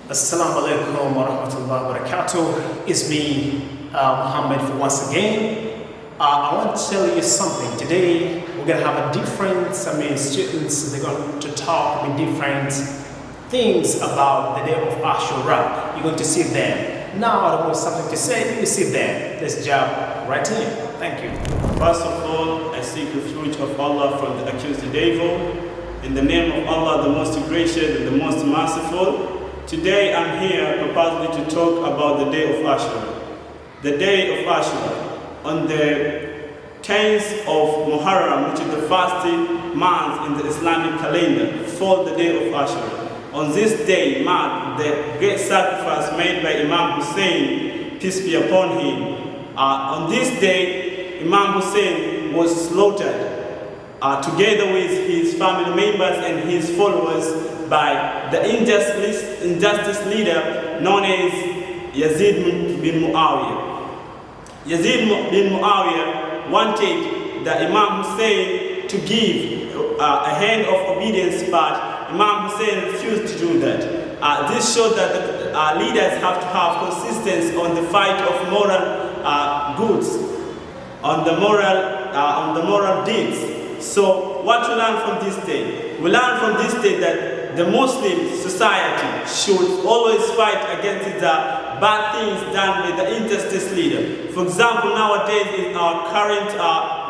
Assalamu alaikum wa rahmatullahi wa barakatuh. It's me, Muhammad, for once again. I want to tell you something. Today, we're going to have a different, students, they're going to talk with different things about the day of Ashura. You're going to see them. Now, I don't have something to say, you see them. Let's jump right in. Thank you. First of all, I seek refuge of Allah from the accused devil. In the name of Allah, the most gracious and the most merciful. Today I'm here purposely to talk about the day of Ashura. The day of Ashura, on the 10th of Muharram, which is the first month in the Islamic calendar, fall the day of Ashura. On this day marked the great sacrifice made by Imamu Hussein, peace be upon him. On this day, Imamu Hussein was slaughtered together with his family members and his followers by the injustice leader known as Yazid bin Muawiyah. Yazid bin Muawiyah wanted the Imam Hussein to give a hand of obedience, but Imam Hussein refused to do that. This showed that the leaders have to have consistency on the fight of moral goods, on the moral deeds. So what we learn from this day? We learn from this day that the Muslim society should always fight against the bad things done by the injustice leader. For example, nowadays in our current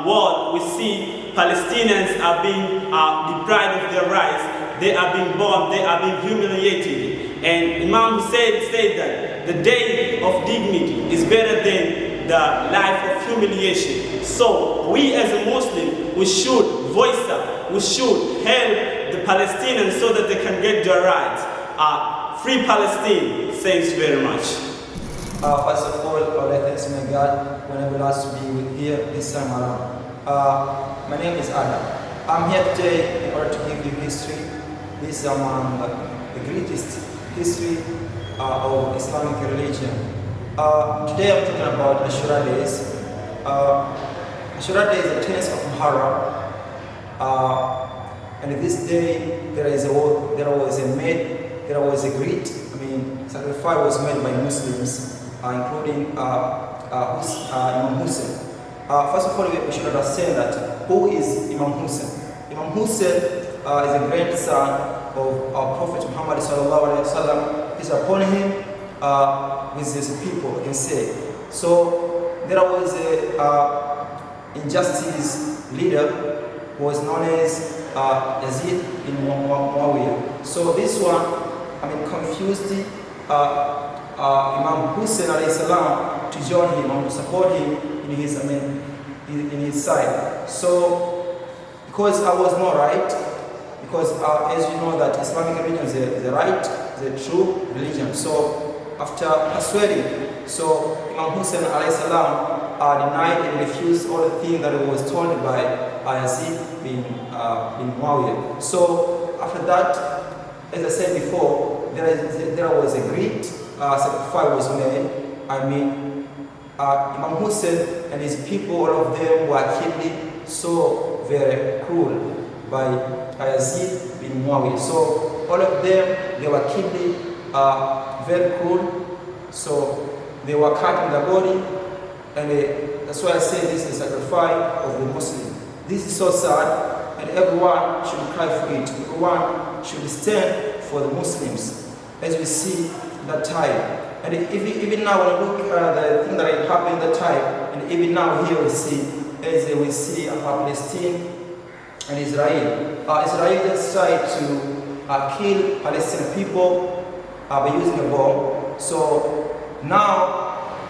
world, we see Palestinians are being deprived of their rights. They are being bombed, they are being humiliated. And Imam Hussein said that the day of dignity is better than the life of humiliation. So we as a Muslim, we should voice up, we should help the Palestinians so that they can get their rights. Free Palestine. Thanks very much. First of all, I would like to thanks my God when I will ask to be with here this time around. My name is Adam. I'm here today in order to give you history. This is among the greatest history of Islamic religion. Today I'm talking about Ashura days. Ashura day is the 10th of Muharram. And this day there was a great sacrifice was made by Muslims, including Imam Hussein. First of all, we should understand that who is Imam Hussein? Imam Hussein is a grandson of our Prophet Muhammad sallallahu alaihi wasallam. Peace upon him with his people, I can say. So there was a injustice leader who was known as Yazid bin Muawiyah. So this one, confused Imam Hussein alayhi salam to join him and to support him in his side. So because I was not right, because as you know that Islamic religion is the right, the true religion. So after persuading, so Imam Hussein alayhi salam denied and refused all the things that he was told by Yazid bin Muawiyah. So after that, as I said before, there was a great sacrifice was made. Imam Hussein and his people, all of them were killed so very cruel by Yazid bin Muawiyah. So all of them, they were killed very cruel. So they were cutting the body, and that's why I say this is a sacrifice of the Muslim. This is so sad, and everyone should cry for it. Everyone should stand for the Muslims, as we see that time. And even now, when we look at the thing that happened that time, and even now here we see Palestine and Israel. Israel just tried to kill Palestinian people by using a bomb. So now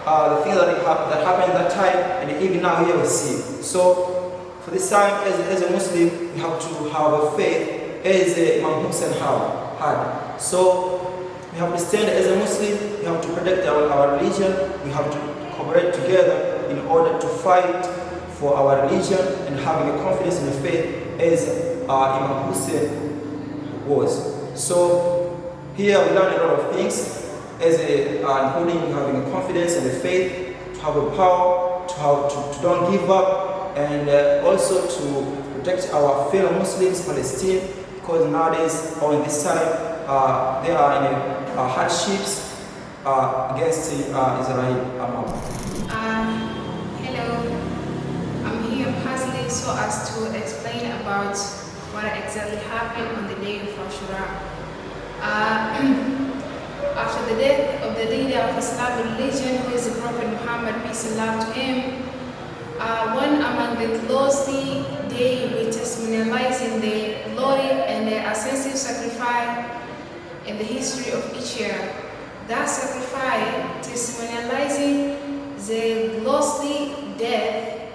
the thing that happened that time, and even now here we see. So for this time, as a Muslim, we have to have a faith as Imam Hussein had. So we have to stand as a Muslim, we have to protect our religion, we have to cooperate together in order to fight for our religion and having a confidence in the faith as Imam Hussein was. So here we learn a lot of things, including having a confidence in the faith, to have a power, to don't give up, and also to protect our fellow Muslims, Palestine, because nowadays, or in this time, they are in hardships against Israel. Hello, I'm here personally so as to explain about what exactly happened on the day of Ashura. After the death of the leader of Islamic religion, who is the Prophet Muhammad, peace and love to him, one among the closely day which is memorializing the glory and the ascensive sacrifice in the history of each year. That sacrifice testimonializing the ghostly death.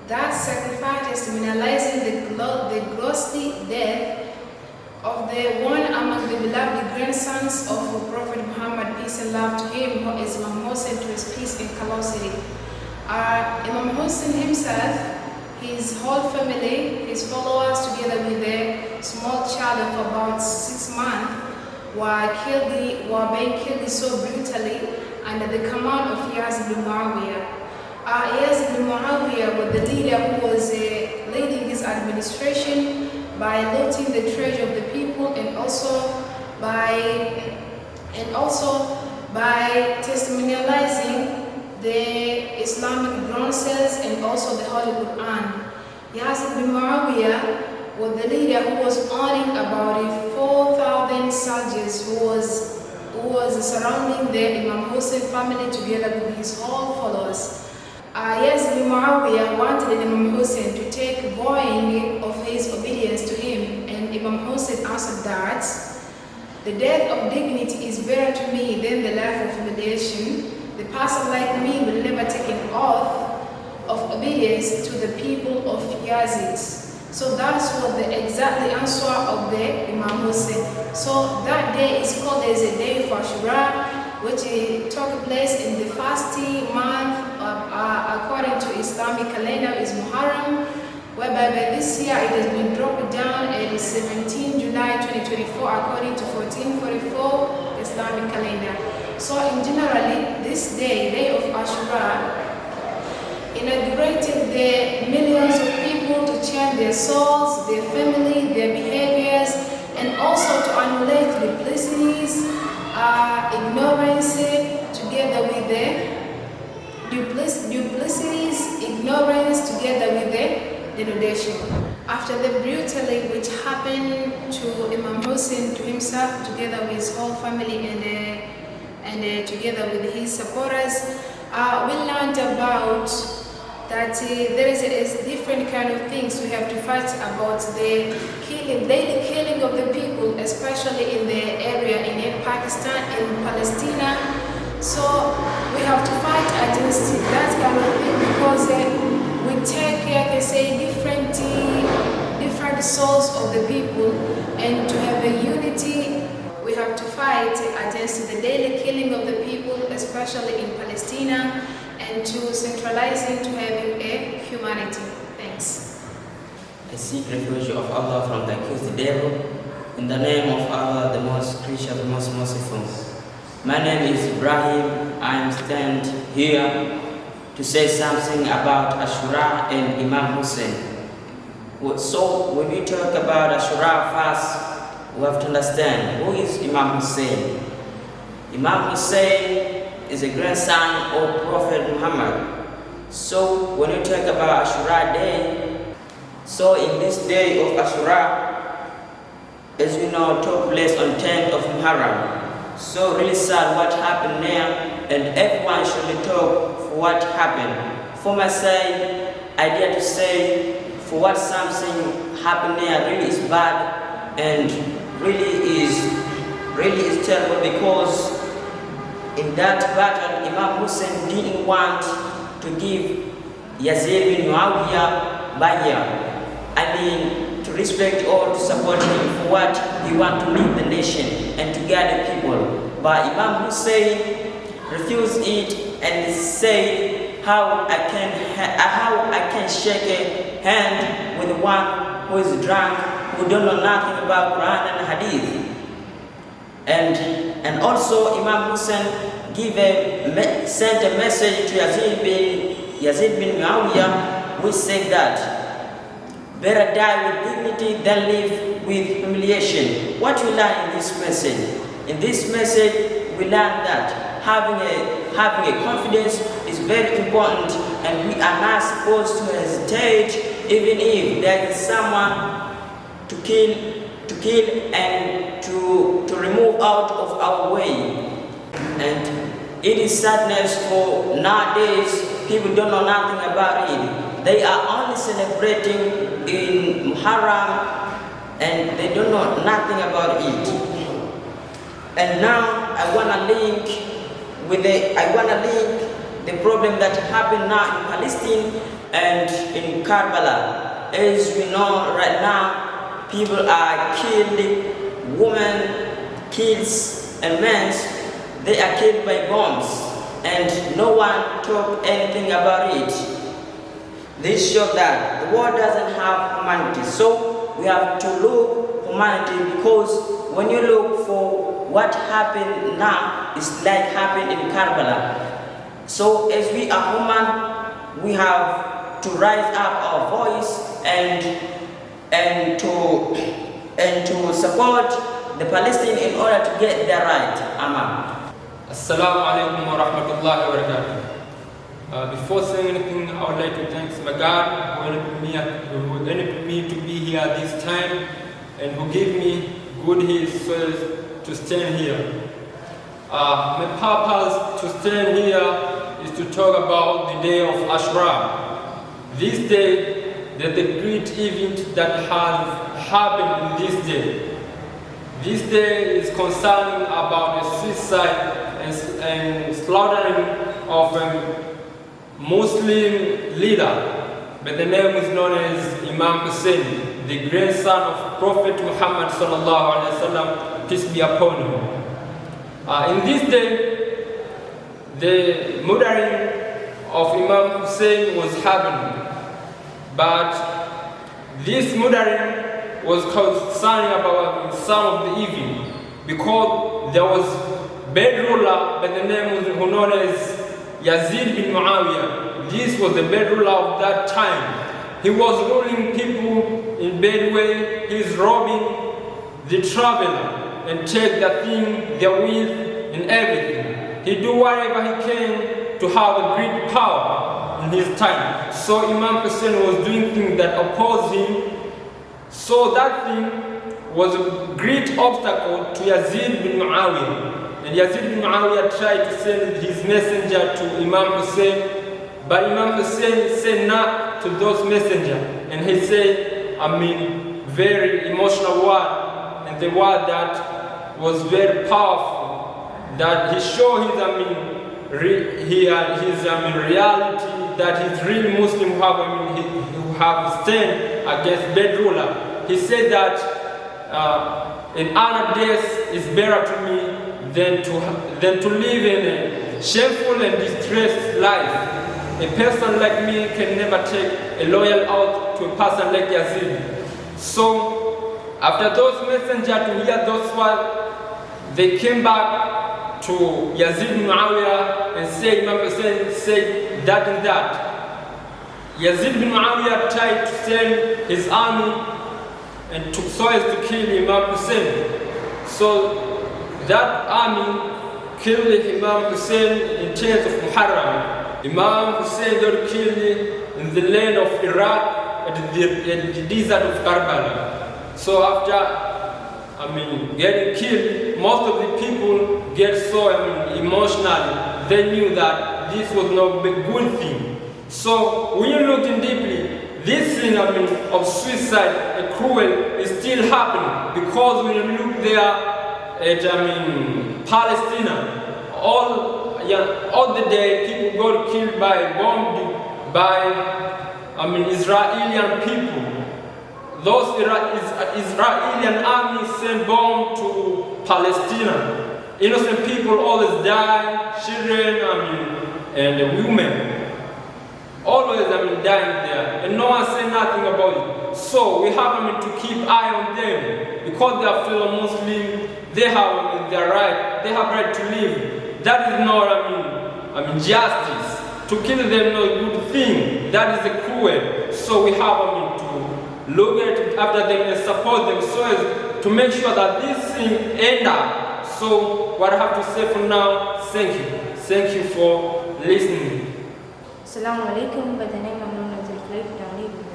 That sacrifice testimonializing the ghostly death of the one among the beloved grandsons of Prophet Muhammad, peace and love to him, who is Imamu Hussein, to his peace and callosity. Imamu Hussein himself, his whole family, his followers, together with a small child of about 6 months, were being killed so brutally under the command of Yazid bin Muawiyah. Yazid bin Muawiyah was the leader who was leading his administration by looting the treasure of the people, and also by testimonializing the Islamic bronzes and also the Holy Quran. Yazid bin Muawiyah was the leader who was owning about 4,000 soldiers who was surrounding the Imam Hussein family together with his whole followers. Yazid bin Muawiyah wanted Imam Hussein to take vowing of his obedience to him, and Imam Hussein answered that the death of dignity is better to me than the life of humiliation. The person like me will never take an oath of obedience to the people of Yazid. So that's what the exact answer of the Imam Hussein. So that day is called as a day for Ashura, which took place in the fasting month according to Islamic calendar is Muharram, whereby by this year it has been dropped down at 17 July 2024 according to 1444 Islamic calendar. So in generally, this day of Ashura, inaugurated the millions of people to change their souls, their family, their behaviors, and also to annihilate duplicities, ignorance, together with the duplicities, ignorance, together with the denudation. After the brutality which happened to Imam Hussein, to himself, together with his whole family and together with his supporters, we learned about that there is a different kind of things we have to fight about the daily killing of the people, especially in the area in Pakistan, in Palestine. So we have to fight against that kind of thing because we take care, they say, different souls of the people, and to have a unity, we have to fight against the daily killing of the people, especially in Palestine, and to centralizing to having a humanity. Thanks. I seek refuge of Allah from the accused devil. In the name of Allah, the most gracious, most merciful. My name is Ibrahim. I am stand here to say something about Ashura and Imam Hussein. So when we talk about Ashura first, we have to understand who is Imam Hussein. Imam Hussein is a grandson of Prophet Muhammad. So when we talk about Ashura day, so in this day of Ashura, as we know, took place on 10th of Muharram. So really sad what happened there, and everyone should talk for what happened. For my side, I dare to say, for what something happened there really is bad and really is terrible, because in that battle, Imam Hussein didn't want to give Yazid bin Muawiyah bayah. I mean, to respect or to support him for what he want to lead the nation and to guide the people. But Imam Hussein refused it and said, how I can shake a hand with one who is drunk, who don't know nothing about Quran and Hadith. And also Imam Hussein sent a message to Yazid bin Muawiyah, which said that better die with dignity than live with humiliation. What we learn in this message? In this message, we learn that having a confidence is very important, and we are not supposed to hesitate even if there is someone to kill and to remove out of our way. And it is sadness for nowadays, people don't know nothing about it. They are only celebrating in Muharram and they don't know nothing about it. And now I wanna link the problem that happened now in Palestine and in Karbala. As we know right now, people are killed, women, kids and men, they are killed by bombs, and no one talk anything about it. This shows that the world doesn't have humanity, so we have to look humanity, because when you look for what happened now, it's like happened in Karbala. So as we are human, we have to raise up our voice and to support the Palestinians in order to get their right. Amen. Assalamu alaikum wa rahmatullahi wa barakatuh. Before saying anything, I would like to thank my God who enabled me to be here this time and who gave me good His souls to stand here. My purpose to stand here is to talk about the day of Ashura. This day, there's a great event that has happened in this day. This day is concerning about the suicide and slaughtering of a Muslim leader, but the name is known as Imamu Hussein, the grandson of Prophet Muhammad sallallahu alaihi wasallam, peace be upon him. In this day, the murdering of Imamu Hussein was happening, but this murdering was concerning about some of the evil, because there was bad ruler by the name of known as Yazid bin Muawiyah. This was the bad ruler of that time. He was ruling people in bad way. He is robbing the traveler and take the thing, their wealth and everything. He do whatever he can to have a great power in his time. So Imam Hussein was doing things that opposed him. So that thing was a great obstacle to Yazid bin Muawiyah. And Yazid bin Muawiyah tried to send his messenger to Imam Hussein, but Imam Hussein said not to those messengers. And he said, very emotional word, and the word that was very powerful, that he showed his, reality, that he's really Muslim who have stand against bad ruler. He said that an honored death is better to me than to live in a shameful and distressed life. A person like me can never take a loyal oath to a person like Yazid. So, after those messengers to hear those words, they came back to Yazid bin Muawiyah and said, Imam Hussein said that and that. Yazid bin Muawiyah tried to send his army and took so as to kill Imam Hussein. So that army killed Imam Hussein in 10th of Muharram. Imam Hussein got killed in the land of Iraq at the desert of Karbala. So after getting killed, most of the people get so emotional. They knew that this was not a good thing. So when you look in deeply, this thing of suicide and cruel is still happening, because when you look there at Palestine, all the day people got killed by bombed by Israeli people. Those Israeli armies send bomb to Palestine. Innocent people always die, children and women. Always dying there, and no one say nothing about it. So we have to keep eye on them, because they are fellow Muslim. They have their right. They have right to live. That is not justice. To kill them is not a good thing. That is a cruel. So we have look at after them and support them so as to make sure that this thing end up. So what I have to say for now, thank you. Thank you for listening. Assalamu alaikum, by the name of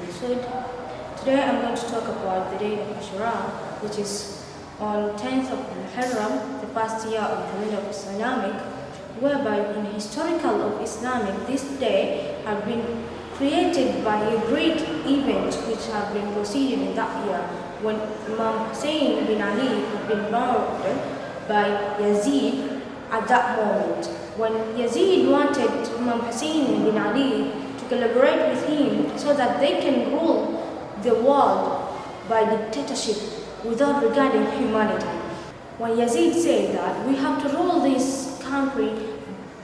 Rashid. Today I'm going to talk about the day of Ashura, which is on 10th of Muharram, the first year of the middle of Islamic, whereby in historical of Islamic, this day have been created by a great event which have been proceeded in that year when Imam Hussein bin Ali had been murdered by Yazid at that moment. When Yazid wanted Imam Hussein bin Ali to collaborate with him so that they can rule the world by dictatorship without regarding humanity. When Yazid said that we have to rule this country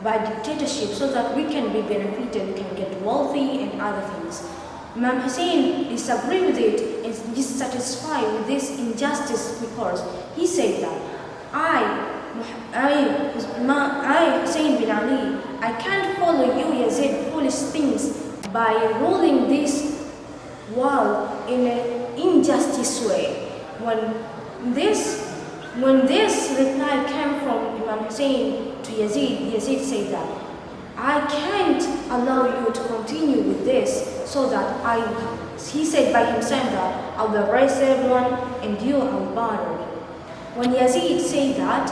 by dictatorship so that we can be benefited, we can get wealthy and other things. Imam Hussein disagreed with it and is dissatisfied with this injustice because he said that I, Hussein bin Ali, I can't follow you Yazid foolish things by ruling this world in an injustice way. When this reply came from Imam Hussein to Yazid, Yazid said that I can't allow you to continue with this, so that he said by himself that I'll erase everyone and you will burn. When Yazid said that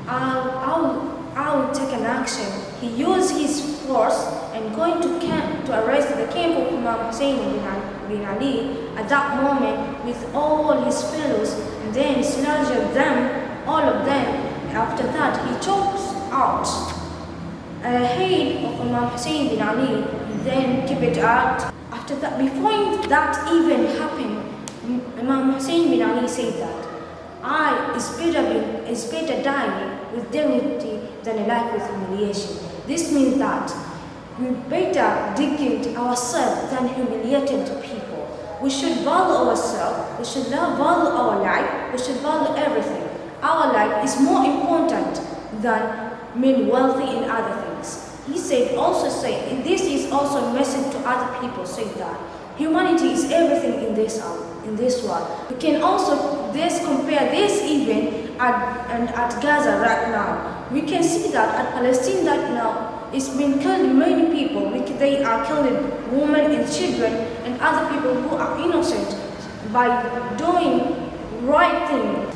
I'll take an action, he used his force and going to arrest the camp of Imam Hussein bin Ali at that moment with all his fellows, and then slaughtered them, all of them. After that, he chops out a head of Imam Hussein bin Ali, and then keep it out. After that, before that even happened, Imam Hussein bin Ali said that it's better dying with dignity than a life with humiliation. This means that we better dignity ourselves than humiliated people. We should value ourselves, we should value our life, we should value everything. Our life is more important than being wealthy and other things. He said, this is also a message to other people, saying that humanity is everything in this world. We can also compare this event at Gaza right now. We can see that at Palestine right now, it's been killing many people. They are killing women and children and other people who are innocent by doing right thing.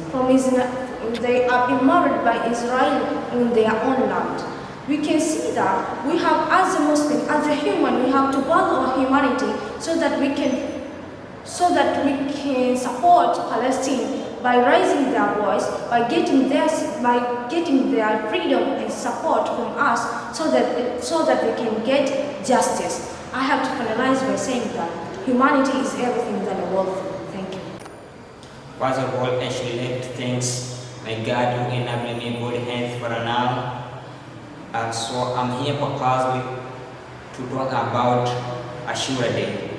They are being murdered by Israel in their own land. We can see that we have, as a Muslim, as a human, we have to value our humanity so that we can support Palestine by raising their voice, by getting their freedom and support from us, so that they can get justice. I have to finalize by saying that humanity is everything than a world. Thank you. First of all, I should like to thank my God who enabled me good health for now. So I'm here purposely to talk about Ashura Day.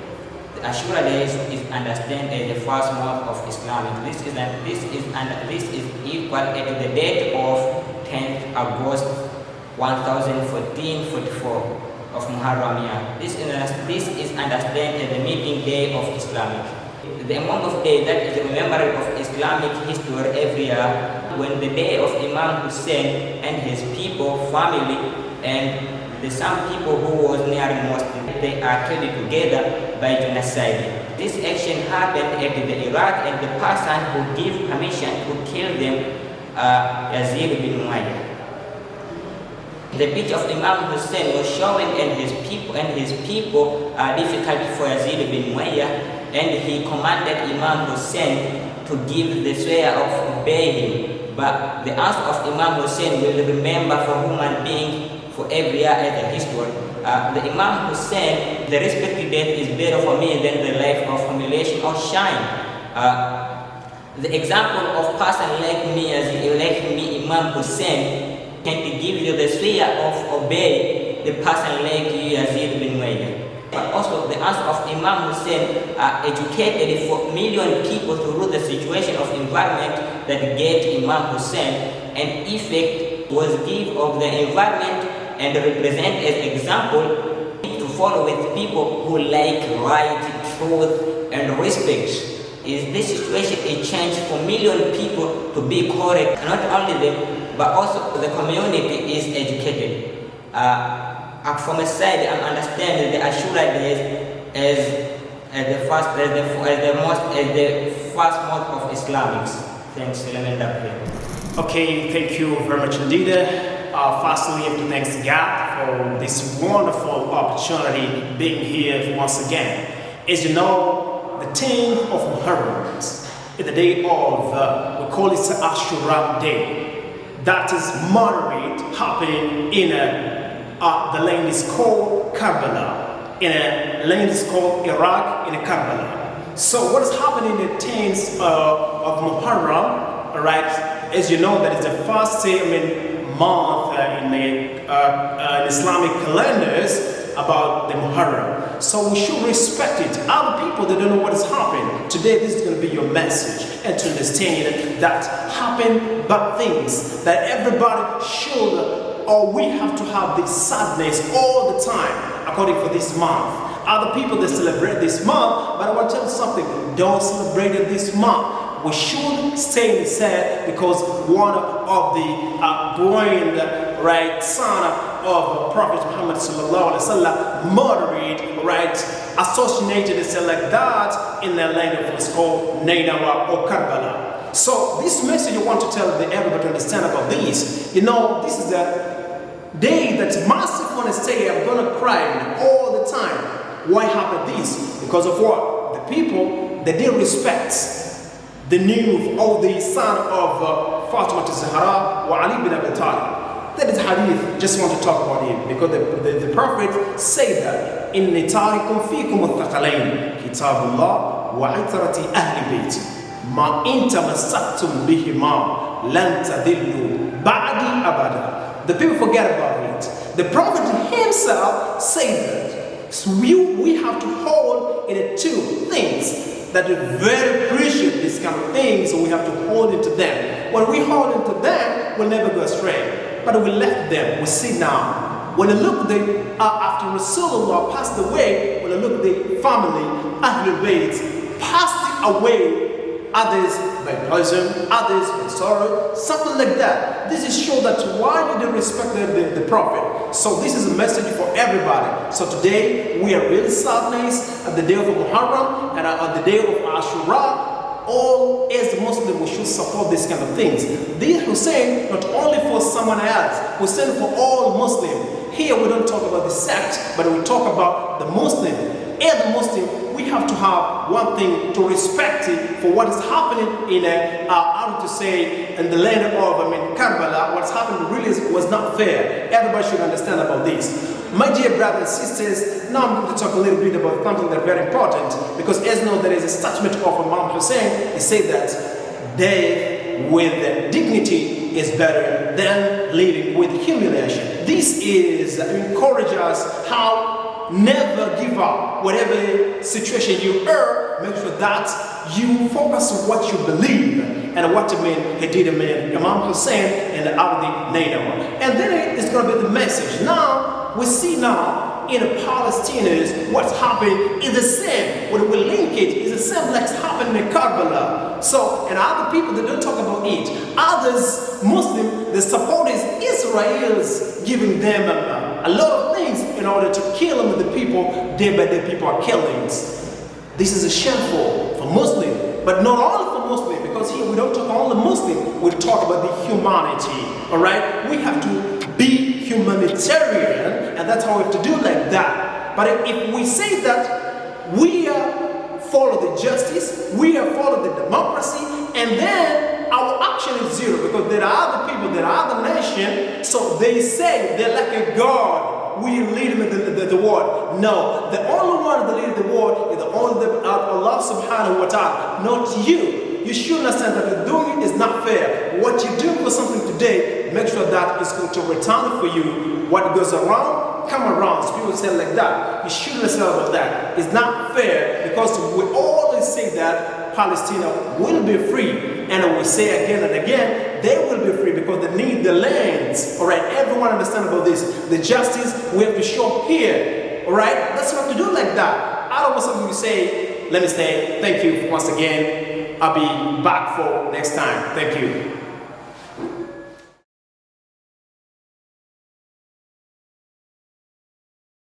The Ashura Day is understood as the first month of Islam. This is equal to the date of 10th August 1444 of Muharram year. This is understood as the meeting day of Islamic. The amount of days that is remembered of Islamic history every year when the day of Imam Hussein and his people, family, and some people who was near mosque, they are killed together by genocide. This action happened at the Iraq, and the person who gave permission to kill them, Yazid bin Muayyad. The picture of Imam Hussein was showing and his people difficulty for Yazid bin Muayyad, and he commanded Imam Hussein to give the swear of obey him. But the answer of Imam Hussein will remember for human being for every year as a history. The Imam Hussein, the respected death is better for me than the life of humiliation or shame. The example of person like me, Imam Hussein, can give you the swear of obey the person like you, Yazid bin Muayyad. But also the answer of Imam Hussein educated for million people through the situation of environment that get Imam Hussein, and effect was give of the environment and represent as example to follow with people who like right, truth, and respect. Is this situation a change for million people to be correct? Not only them, but also the community is educated. From a side, I'm understanding the Ashura days as the first month of Islamics. Thanks, Okay, thank you very much indeed. Firstly, I have to thank God for this wonderful opportunity being here once again. As you know, the 10th of Muharram is the day of, we call it Ashura Day. That is moderate happening in the land is called Karbala. In a land is called Iraq, in Karbala. So what is happening in the 10th of Muharram, right? As you know, that is the first month in the Islamic calendars about the Muharram. So we should respect it. Other people, they don't know what is happening. Today, this is going to be your message. And to understand that happen bad things, that everybody should, or we have to have this sadness all the time, according for this month. Other people, they celebrate this month, but I want to tell you something. Don't celebrate it this month. We should stay sad because one of the born right son of Prophet Muhammad sallallahu alaihi wasallam murdered, right, associated itself like that in the land of what's called Nainawa or Karbala. So this message I want to tell everybody to understand about this. You know, this is the day that massive want to say I'm gonna cry all the time. Why happened this? Because of what? The people, they didn't respect the news of the son of Fatima Zahra wa Ali bin Abi Talib. That is hadith, just want to talk about him because the Prophet said that إِنِّي تَارِكُمْ فِيكُمُ الثَّقَلَيْنِ كِتَابُ اللَّهِ وَعِتْرَةِ أَهْلِ بَيْتِ مَا إِن تَمَسَّكْتُمْ بِهِمَا لَن تَضِلُّوا بَعْدِي أَبَدًا. The people forget about it. The Prophet himself said that so we have to hold in the two things that are very precious, these kind of things, so we have to hold into them. When we hold into them, we'll never go astray. But we left them, we sit down. When I look after Rasulullah passed away, when I look at the family, Ahlul Bayt passed away, others by poison, others by sorrow, something like that. This is show that why you didn't respect the Prophet. So this is a message for everybody. So today we are really sadness at the day of Muharram and on the day of Ashura. All as Muslims we should support these kind of things. This Hussein not only for someone else, Hussein for all Muslims. Here we don't talk about the sect, but we talk about the Muslim. As a Muslim, we have to have one thing to respect it for what is happening in how to say in the land of Karbala. What's happened really was not fair. Everybody should understand about this. My dear brothers and sisters, now I'm going to talk a little bit about something that's very important because as you know there is a statement of Imamu Hussein. He said that death with dignity is better than living with humiliation. This is encourage us how never give up. Whatever situation you are, make sure that you focus on what you believe and what he did Imam Hussein and Abdi Nainawa. And then it's going to be the message. Now, we see now in the Palestinians what's happening is the same. When we link it, it's the same like happening in Karbala. So, and other people, they don't talk about it. Others, Muslims, the supporters, Israel's giving them a lot of things in order to kill them. The people, day by day, people are killing. This is a shameful for Muslims, but not only for Muslims, because here we don't talk only Muslim, we talk about the humanity. All right, we have to be humanitarian, and that's how we have to do like that. But if we say that we follow the justice, we follow the democracy, and then our action is zero because there are other people, there are other nations, so they say they're like a god. We lead them in the world. No, the only one that leads the world is the only Allah subhanahu wa ta'ala, not you. You should understand that doing it is not fair. What you do for something today, make sure that it's going to return for you. What goes around, come around. So people say like that. You shouldn't understand about that. It's not fair because we always say that Palestine will be free. And we say again and again, they will be free because they need the lands. All right, everyone understand about this. The justice we have to show here. All right, that's what we have to do like that. I don't want something you say, let me say thank you once again. I'll be back for next time. Thank you.